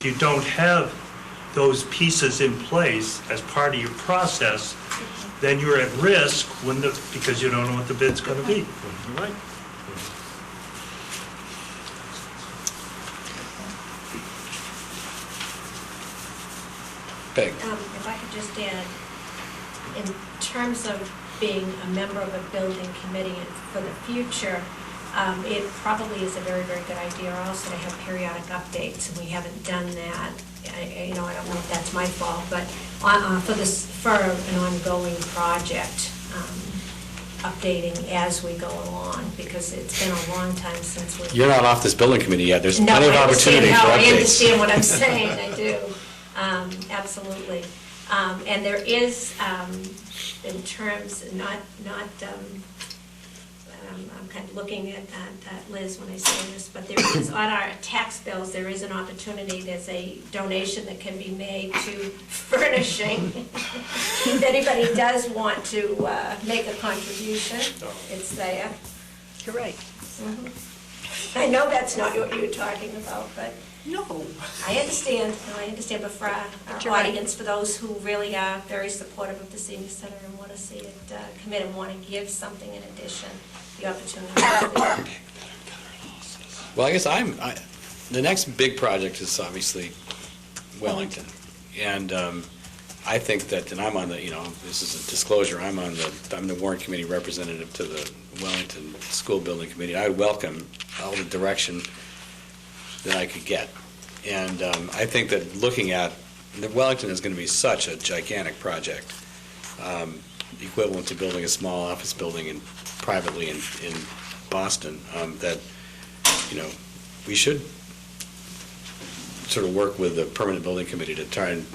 you don't have those pieces in place as part of your process, then you're at risk because you don't know what the bid's going to be. Right. Peg. If I could just add, in terms of being a member of a building committee and for the future, it probably is a very, very good idea also to have periodic updates, and we haven't done that. I don't know if that's my fault, but for an ongoing project, updating as we go along, because it's been a long time since we've... You're not off this building committee yet. There's No, plenty of opportunity for updates. I understand what I'm saying, I do, absolutely. And there is, in terms, I'm kind of looking at Liz when I say this, but there is, on our tax bills, there is an opportunity, there's a donation that can be made to furnishing. If anybody does want to make a contribution, it's there. You're right. Mm-hmm. I know that's not what you were talking about, but No. I understand, but for our you're right. audience, for those who really are very supportive of the senior center and want to see it commit and want to give something in addition, the opportunity. Well, I guess the next big project is obviously Wellington. And I think that, and I'm on the, this is a disclosure, I'm the Warrant Committee representative to the Wellington School Building Committee. I welcome all the direction that I could get. And I think that looking at, Wellington is going to be such a gigantic project, equivalent to building a small office building privately in Boston, that, we should sort of work with the Permanent Building Committee to try and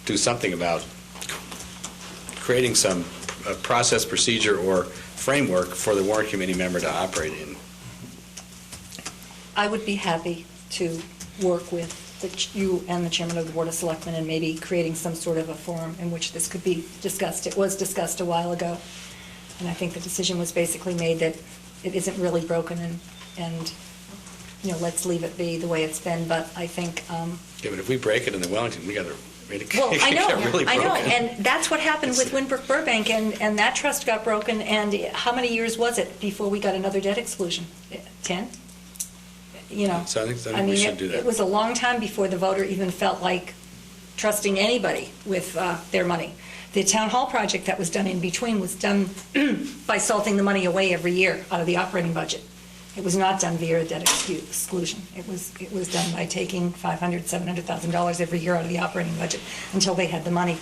do something about creating some process, procedure, or framework for the Warrant Committee member to operate in. I would be happy to work with you and the chairman of the Board of Selectmen and maybe creating some sort of a forum in which this could be discussed. It was discussed a while ago, and I think the decision was basically made that it isn't really broken and let's leave it be the way it's been. But I think... Yeah, but if we break it in the Wellington, we got to... Well, I know, really I know, broken. and that's what happened with Winbrook Burbank, and that trust got broken, and how many years was it before we got another debt exclusion? 10? So I think we should do that. It was a long time before the voter even felt like trusting anybody with their money. The town hall project that was done in between was done by salting the money away every year out of the operating budget. It was not done via a debt exclusion. It was done by taking $500,000, $700,000 every year out of the operating budget until they had the money.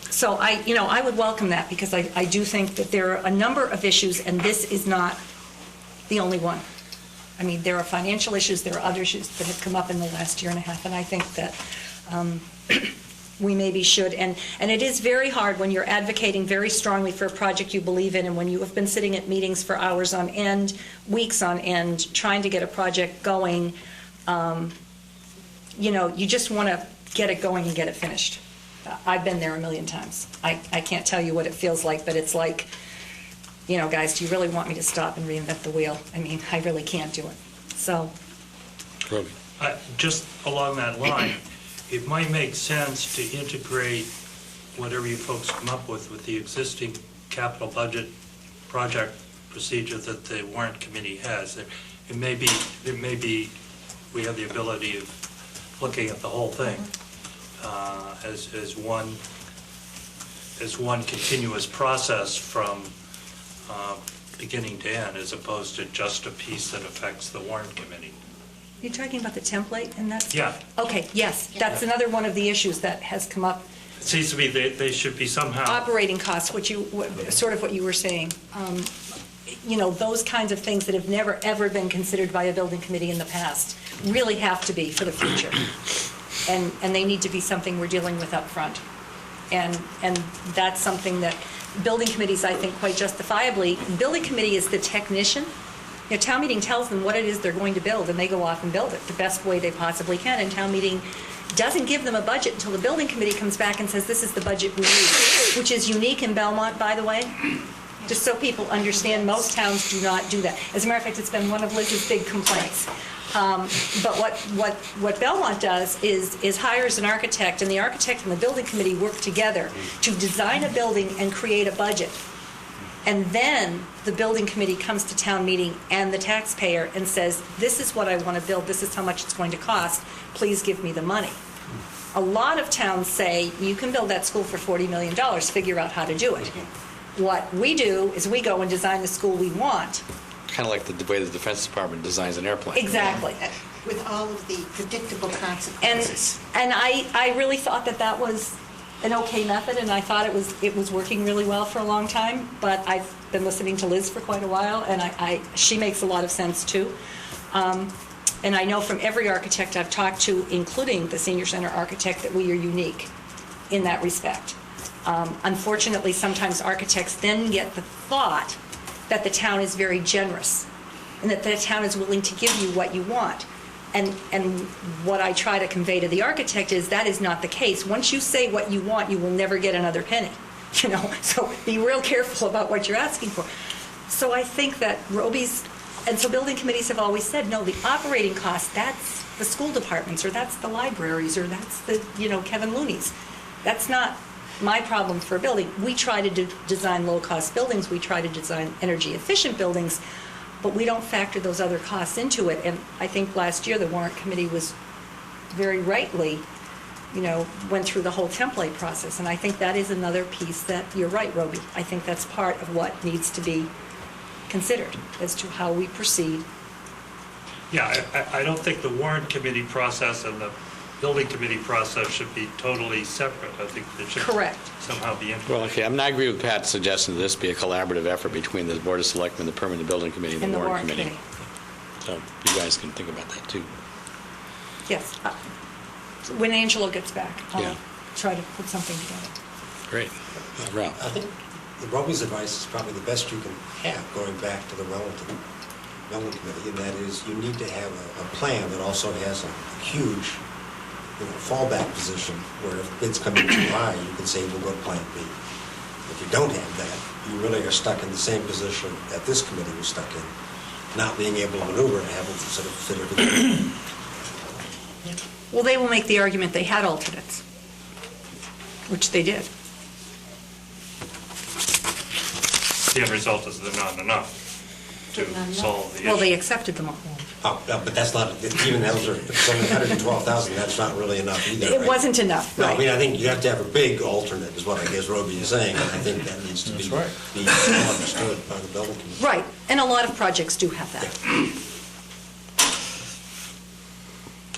So I would welcome that, because I do think that there are a number of issues, and this is not the only one. I mean, there are financial issues, there are other issues that have come up in the last year and a half, and I think that we maybe should. And it is very hard when you're advocating very strongly for a project you believe in, and when you have been sitting at meetings for hours on end, weeks on end, trying to get a project going. You just want to get it going and get it finished. I've been there a million times. I can't tell you what it feels like, but it's like, guys, do you really want me to stop and reinvent the wheel? I mean, I really can't do it. So. Roby. Just along that line, it might make sense to integrate whatever you folks come up with the existing capital budget project procedure that the Warrant Committee has. It may be we have the ability of looking at the whole thing as one continuous process from beginning to end, as opposed to just a piece that affects the Warrant Committee. You're talking about the template and that? Yeah. Okay, yes, that's another one of the issues that has come up. It seems to me they should be somehow... Operating costs, sort of what you were saying. Those kinds of things that have never, ever been considered by a building committee in the past really have to be for the future. And they need to be something we're dealing with up front. And that's something that building committees, I think, quite justifiably, building committee is the technician. Town meeting tells them what it is they're going to build, and they go off and build it the best way they possibly can. And town meeting doesn't give them a budget until the building committee comes back and says, this is the budget we need, which is unique in Belmont, by the way. Just so people understand, most towns do not do that. As a matter of fact, it's been one of Liz's big complaints. But what Belmont does is hires an architect, and the architect and the building committee work together to design a building and create a budget. And then the building committee comes to town meeting and the taxpayer and says, this is what I want to build, this is how much it's going to cost, please give me the money. A lot of towns say, you can build that school for $40 million, figure out how to do it. What we do is we go and design the school we want. Kind of like the way the Defense Department designs an airplane. Exactly. With all of the predictable And, consequences. and I really thought that was an okay method, and I thought it was working really well for a long time, but I've been listening to Liz for quite a while, and she makes a lot of sense too. And I know from every architect I've talked to, including the senior center architect, that we are unique in that respect. Unfortunately, sometimes architects then get the thought that the town is very generous and that the town is willing to give you what you want. And what I try to convey to the architect is that is not the case. Once you say what you want, you will never get another penny. So be real careful about what you're asking for. So I think that and so building committees have always said, no, the operating cost, that's the school departments, or that's the libraries, or that's the, Kevin Looney's. That's not my problem for a building. We try to design low-cost buildings, we try to design energy-efficient buildings, but we don't factor those other costs into it. And I think last year the Warrant Committee was very rightly, went through the whole template process. And I think that is another piece that, you're right, Roby, I think that's part of what needs to be considered as to how we proceed. Yeah, I don't think the Warrant Committee process and the Building Committee process should be totally separate. I think they should Correct. somehow be integrated. Well, okay, I agree with Pat's suggestion that this be a collaborative effort between the Board of Selectmen, the Permanent Building Committee, and the Warrant Committee. So you guys can think about that too. Yes. When Angelo gets back, Yeah. I'll try to put something together. Great. Ralph? I think the Roby's advice is probably the best you can have, going back to the Wellington Committee, and that is you need to have a plan that also has a huge fallback position where if bids come in too high, you can say, we'll go to plan B. If you don't have that, you really are stuck in the same position that this committee was stuck in, not being able to maneuver and having to sort of fit everything. Well, they will make the argument they had alternates, which they did. The end result is they're not enough to solve the issue. Well, they accepted them all. Oh, no, but that's not, even those are, it's only 112,000, that's not really enough either, It right? wasn't enough, No, I mean, right? I think you have to have a big alternate, is what I guess Roby is saying, and I think that needs to be understood by the building committee. Right, and a lot of projects do have that.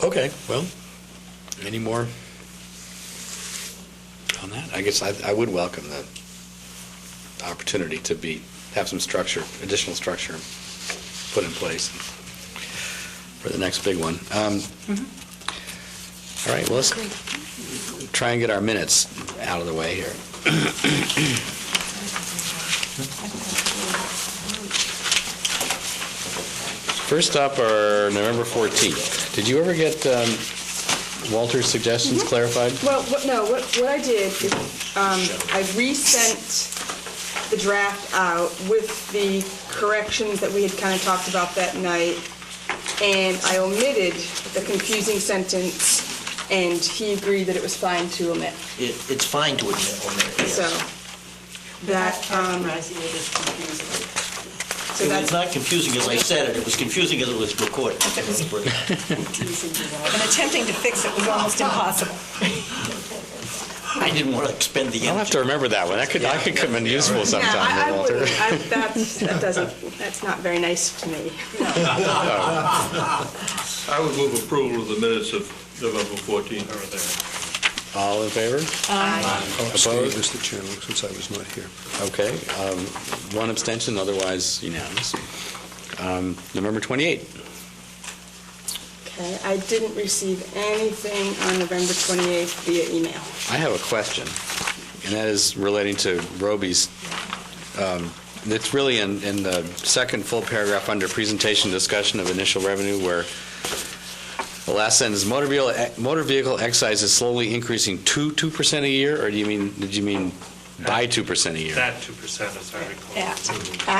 Okay, well, any more on that? I guess I would welcome the opportunity to have some structure, additional structure put in place for the next big one. All right, well, let's try and get our minutes out of the way here. First up are November 14th. Did you ever get Walter's suggestions clarified? Well, what I did is I resent the draft out with the corrections that we had kind of talked about that night, and I omitted the confusing sentence, and he agreed that it was fine to omit. It's fine to omit, yes. So that, Characterizing it as confusing. so It's that's, not confusing as I said it was confusing as it was recorded. And attempting to fix it was almost impossible. I didn't want to expend the I'll have energy. to remember that one. That could come in useful yeah, sometime, I Walter. wouldn't, that's not very nice to me. I would move approval of the minutes of November 14th. All in favor? Abstain, Opposed? Mr. Chairman, since I was not here. Okay, one abstention, otherwise unanimous. November 28th. Okay, I didn't receive anything on November 28th via email. I have a question, and that is relating to Roby's. It's really in the second full paragraph under presentation discussion of initial revenue, where the last sentence, motor vehicle excise is slowly increasing to 2% a year, or did you mean by 2% a year? That 2%, as I recall. At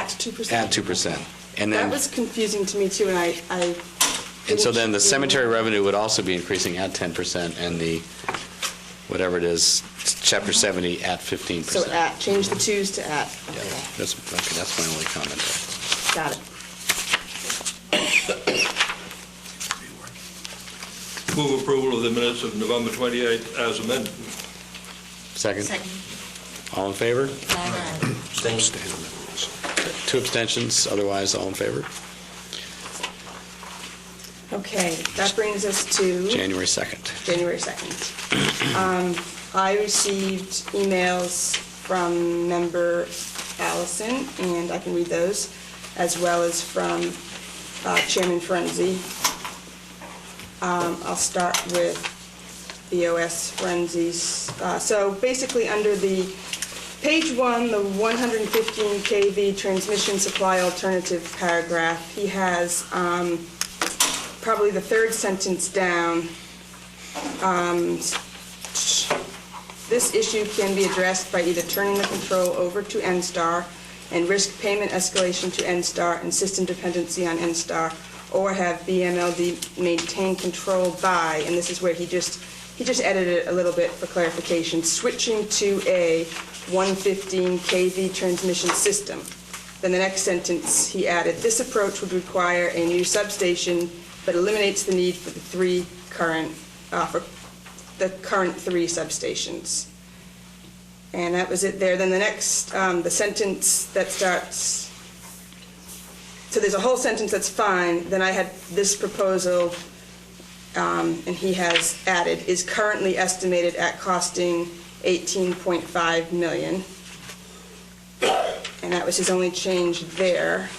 2%. At 2%. And That then, was confusing to me too, and I And so then the cemetery revenue would also be increasing at 10%, and the, whatever it is, Chapter 70 at 15%. So at, change the twos to at. Yeah, that's my only comment there. Got it. Move approval of the minutes of November 28th as amended. Second? Second. All in favor? Abstain. Stay on that one. 2 abstentions, otherwise all in favor? Okay, that brings us to January 2nd. January 2nd. I received emails from member Allison, and I can read those, as well as from Chairman Frenzy. I'll start with BOS Frenzy's. So basically, under the page 1, the 115 kV transmission supply alternative paragraph, he has probably the third sentence down. This issue can be addressed by either turning the control over to NSTAR and risk payment escalation to NSTAR and system dependency on NSTAR, or have BMLD maintain control by, and this is where he just edited it a little bit for clarification, switching to a 115 kV transmission system. Then the next sentence, he added, this approach would require a new substation, but eliminates the need for the current 3 substations. And that was it there. Then the next, the sentence that starts, so there's a whole sentence that's fine. Then I had this proposal, and he has added, is currently estimated at costing $18.5 million. And that was his only change there.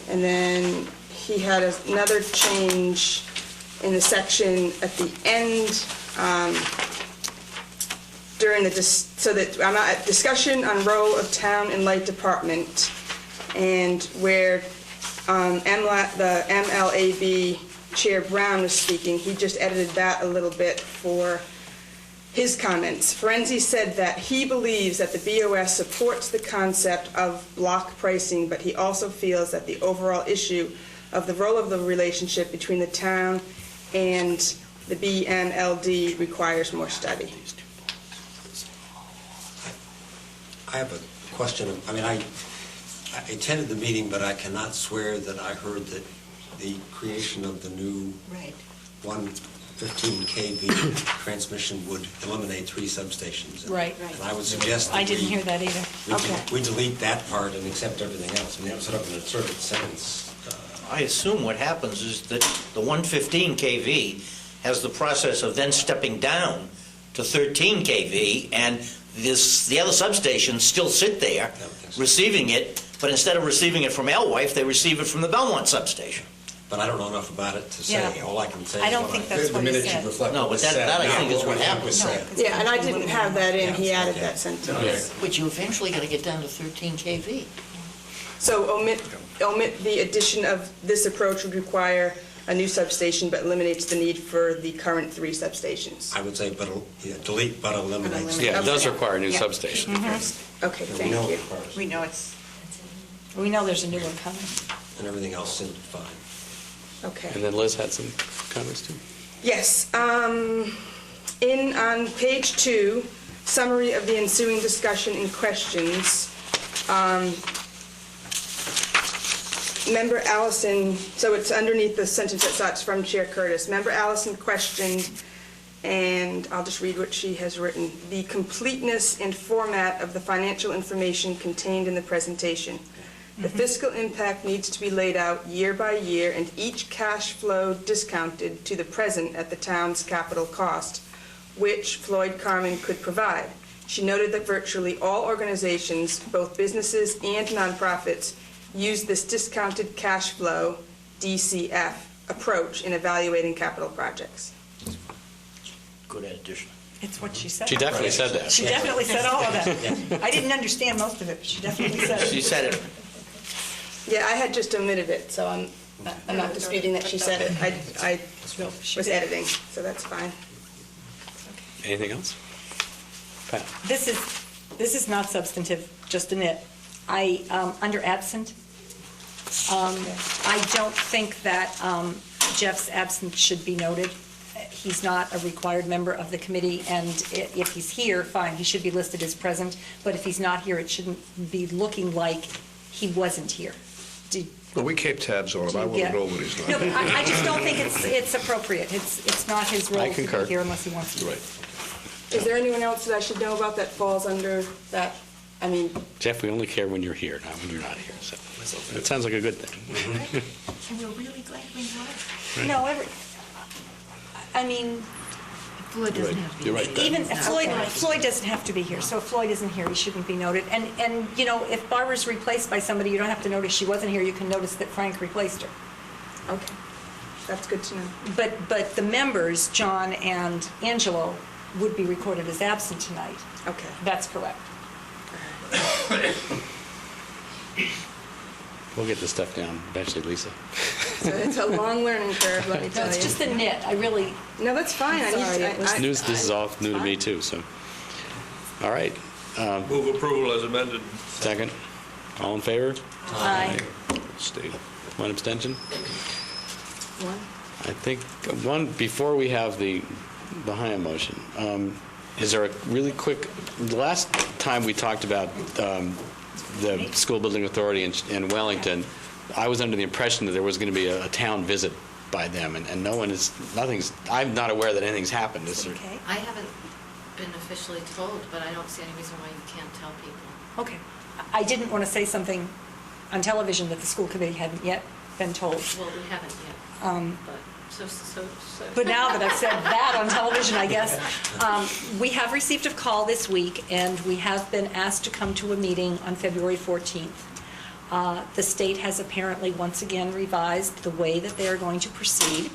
And then he had another change in the section at the end, during the, so that I'm at discussion on role of town and light department, and where the MLAB Chair Brown was speaking, he just edited that a little bit for his comments. Ferenzi said that he believes that the BOS supports the concept of block pricing, but he also feels that the overall issue of the role of the relationship between the town and the BMLD requires more study. I have a question. I mean, I attended the meeting, but I cannot swear that I heard that the creation of the new Right. 115 kV transmission would eliminate 3 substations. Right. And I would suggest that I didn't hear that either. we delete that part and accept everything else. I mean, that was sort of an absurd sentence. I assume what happens is that the 115 kV has the process of then stepping down to 13 kV, and the other substations still sit there receiving it, but instead of receiving it from Alewife, they receive it from the Belmont substation. But I don't know enough about it to say. Yeah. All I can say I is don't what think that's the what he minutes said. you reflect No, what but was that said. I think is what was happens. said. Yeah, and I didn't have that in, he added that sentence. But you eventually got to get down to 13 kV. So omit the addition of this approach would require a new substation, but eliminates the need for the current 3 substations. I would say, delete, but eliminates. Yeah, it does require a new Yeah. substation. Okay, We thank know you. it requires- We know it's, We know there's a new one coming. And everything else seemed fine. Okay. And then Liz had some comments too. Yes, on page 2, summary of the ensuing discussion and questions, Member Allison, so it's underneath the sentence that starts from Chair Curtis. Member Allison questioned, and I'll just read what she has written, the completeness and format of the financial information contained in the presentation. The fiscal impact needs to be laid out year by year and each cash flow discounted to the present at the town's capital cost, which Floyd Carmen could provide. She noted that virtually all organizations, both businesses and nonprofits, use this discounted cash flow, DCF, approach in evaluating capital projects. Good addition. It's what she said. She definitely said that. She definitely said all of that. I didn't understand most of it, but she definitely said it. She said it. Yeah, I had just omitted it, so I'm not disputing that she said it. I was editing, so that's fine. Anything else? Pat? This is not substantive, just a nit. Under absent, I don't think that Jeff's absence should be noted. He's not a required member of the committee, and if he's here, fine, he should be listed as present, but if he's not here, it shouldn't be looking like he wasn't here. Well, we keep tabs on him. I want to know when he's not. No, but I just don't think it's appropriate. It's not his role I to concur. be here unless he wants to. Right. Is there anyone else that I should know about that falls under that? I mean, Jeff, we only care when you're here, not when you're not here, so it sounds like a good thing. And we're really glad we were. No, I mean, Floyd doesn't have to be. You're right, Pat. even Floyd doesn't have to be here, so if Floyd isn't here, he shouldn't be noted. And you know, if Barbara's replaced by somebody, you don't have to notice she wasn't here, you can notice that Frank replaced her. okay, that's good to know. But the members, John and Angelo, would be recorded as absent tonight. Okay. That's correct. We'll get this stuff down eventually, Lisa. So it's a long learning curve, let me No, tell you. it's just a nit, I really, No, that's fine. This is all new to me too, so. All right, Move approval as amended. second. All in favor? I, Stay. One abstention? One. I think, one, before we have the Hyam motion, is there a really quick, the last time we talked about the school building authority in Wellington, I was under the impression that there was going to be a town visit by them, and no one is, nothing's, I'm not aware that anything's happened. Is there? okay, I haven't been officially told, but I don't see any reason why you can't tell people. okay. I didn't want to say something on television that the school committee hadn't yet been told. Well, we haven't yet, but so. But now that I've said that on television, I guess, we have received a call this week, and we have been asked to come to a meeting on February 14th. The state has apparently once again revised the way that they are going to proceed,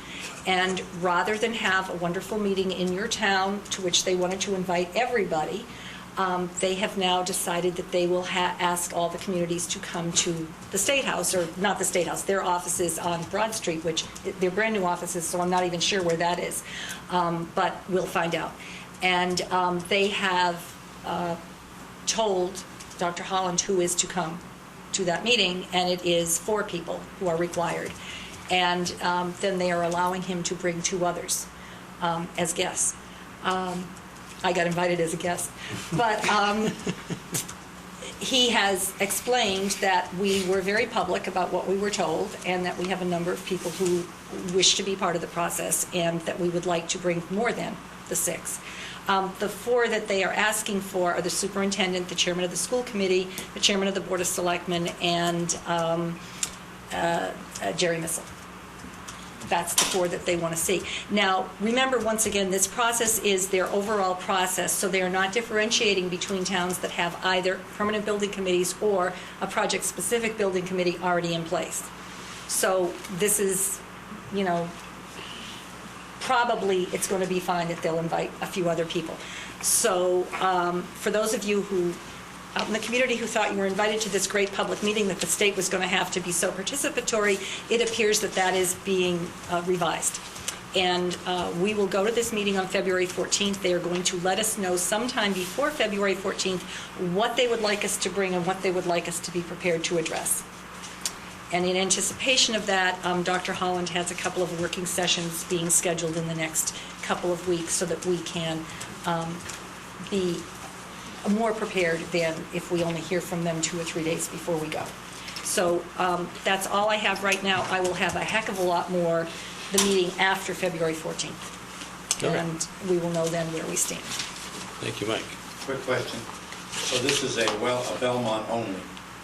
and rather than have a wonderful meeting in your town to which they wanted to invite everybody, they have now decided that they will ask all the communities to come to the State House, or not the State House, their offices on Broad Street, which they're brand-new offices, so I'm not even sure where that is, but we'll find out. And they have told Dr. Holland who is to come to that meeting, and it is 4 people who are required. And then they are allowing him to bring 2 others as guests. I got invited as a guest. But he has explained that we were very public about what we were told, and that we have a number of people who wish to be part of the process, and that we would like to bring more than the 6. The 4 that they are asking for are the superintendent, the chairman of the school committee, the chairman of the board of selectmen, and Jerry Missel. That's the 4 that they want to see. Now, remember, once again, this process is their overall process, so they are not differentiating between towns that have either permanent building committees or a project-specific building committee already in place. So this is, you know, probably it's going to be fine if they'll invite a few other people. So for those of you who, out in the community, who thought you were invited to this great public meeting that the state was going to have to be so participatory, it appears that that is being revised. And we will go to this meeting on February 14th. They are going to let us know sometime before February 14th what they would like us to bring and what they would like us to be prepared to address. And in anticipation of that, Dr. Holland has a couple of working sessions being scheduled in the next couple of weeks so that we can be more prepared than if we only hear from them 2 or 3 days before we go. So that's all I have right now. I will have a heck of a lot more the meeting after February 14th. All right. And we will know then where we stand. Thank you, Mike. Quick question. So this is a Belmont only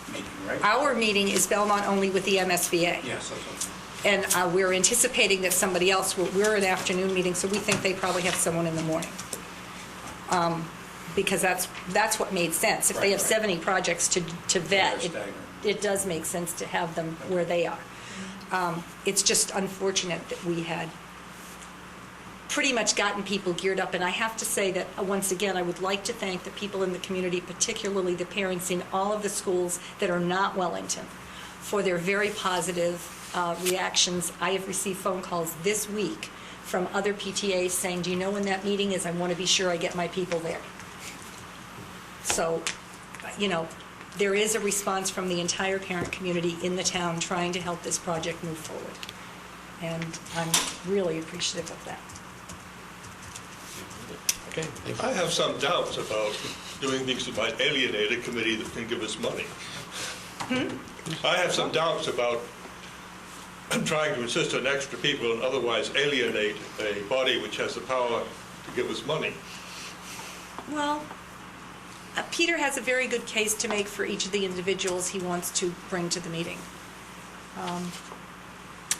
meeting, right? Our meeting is Belmont only with the MSBA. Yes, that's okay. And we're anticipating that somebody else will, we're an afternoon meeting, so we think they probably have someone in the morning. Because that's what made sense. If they have 70 projects to vet, it does make sense to have them where they are. It's just unfortunate that we had pretty much gotten people geared up, and I have to say that, once again, I would like to thank the people in the community, particularly the parents in all of the schools that are not Wellington, for their very positive reactions. I have received phone calls this week from other PTAs saying, do you know when that meeting is? I want to be sure I get my people there. So, you know, there is a response from the entire parent community in the town trying to help this project move forward. And I'm really appreciative of that. Okay, thank you. I have some doubts about doing things that might alienate a committee that can give us money. I have some doubts about trying to insist on extra people and otherwise alienate a body which has the power to give us money. Well, Peter has a very good case to make for each of the individuals he wants to bring to the meeting.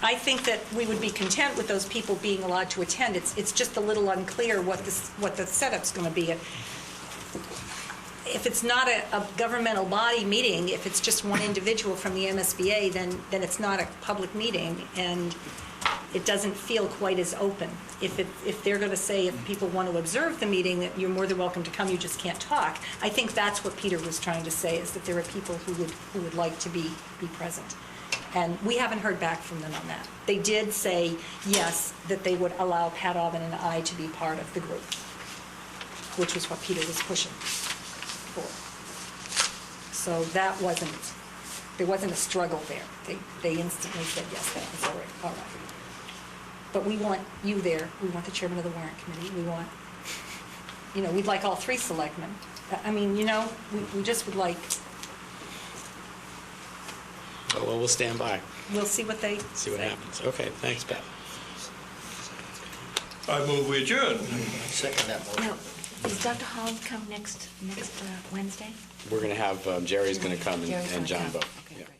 I think that we would be content with those people being allowed to attend. It's just a little unclear what the setup's going to be. If it's not a governmental body meeting, if it's just one individual from the MSBA, then it's not a public meeting, and it doesn't feel quite as open. If they're going to say, if people want to observe the meeting, that you're more than welcome to come, you just can't talk. I think that's what Peter was trying to say, is that there are people who would like to be present. And we haven't heard back from them on that. They did say, yes, that they would allow Pat Alvin and I to be part of the group, which was what Peter was pushing for. So there wasn't a struggle there. They instantly said, yes, that was all right. But we want you there. We want the chairman of the Warrant Committee. We want, we'd like all three selectmen. I mean, we just would like... Oh, well, we'll stand by. We'll see what they See what say. happens. Okay, thanks, Pat. I move we adjourn. Second that motion. Now, is Dr. Holland come next Wednesday? We're going to have, Jerry's going to come Jerry's and gonna John come. both. Okay, Yeah. great.